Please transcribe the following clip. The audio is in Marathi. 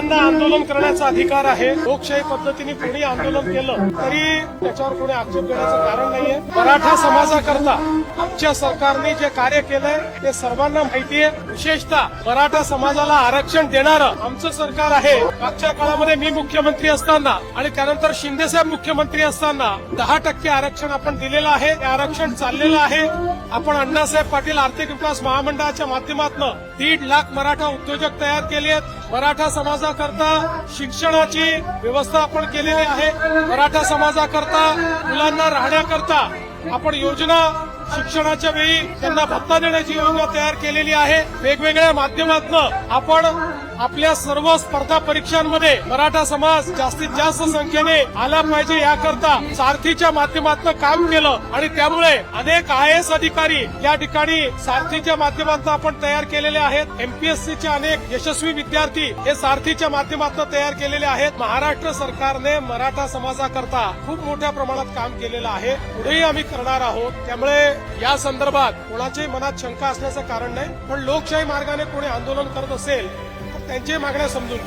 सगळ्यांना आंदोलन करण्याचा अधिकार आहे। लोकशाही पद्धतीने कोणी आंदोलन केलं तरी त्याच्यावर कोणी आक्षेप घेण्याचं कारण नाहीये। मराठा समाजाकरता आमच्या सरकारने जे कार्य केलंय ते सर्वांना माहिती आहे। विशेषतः मराठा समाजाला आरक्षण देणारं आमचं सरकार आहे। मागच्या काळामध्ये मी मुख्यमंत्री असताना आणि त्यानंतर शिंदेसाहेब मुख्यमंत्री असताना 10% आरक्षण आपण दिलेलं आहे। ते आरक्षण चाललेलं आहे। आपण अण्णासाहेब पाटील आर्थिक विकास महामंडळाच्या माध्यमातून 1.5 लाख मराठा उद्योजक तयार केले आहेत। मराठा समाजाकरता शिक्षणाची व्यवस्था आपण केलेली आहे। मराठा समाजाकरता मुलांना राहण्याकरता आपण योजना शिक्षणाच्या वेळी त्यांना भत्ता देण्याची योजना तयार केलेली आहे। वेगवेगळ्या माध्यमातून आपण आपल्या सर्व स्पर्धा परीक्षांमध्ये मराठा समाज जास्तीत जास्त संख्येने आला पाहिजे याकरता सारथीच्या माध्यमातून काम केलं आणि त्यामुळे अनेक IAS अधिकारी या ठिकाणी सारथीच्या माध्यमातून आपण तयार केलेले आहेत। MPSCचे अनेक यशस्वी विद्यार्थी हे सारथीच्या माध्यमातून तयार केलेले आहेत। महाराष्ट्र सरकारने मराठा समाजाकरता खूप मोठ्या प्रमाणात काम केलेलं आहे। पुढेही आम्ही करणार आहोत। त्यामुळे या संदर्भात कोणाच्याही मनात शंका असण्याचं कारण नाही। पण लोकशाही मार्गाने कोणी आंदोलन करत असेल तर त्यांची मागण्या समजून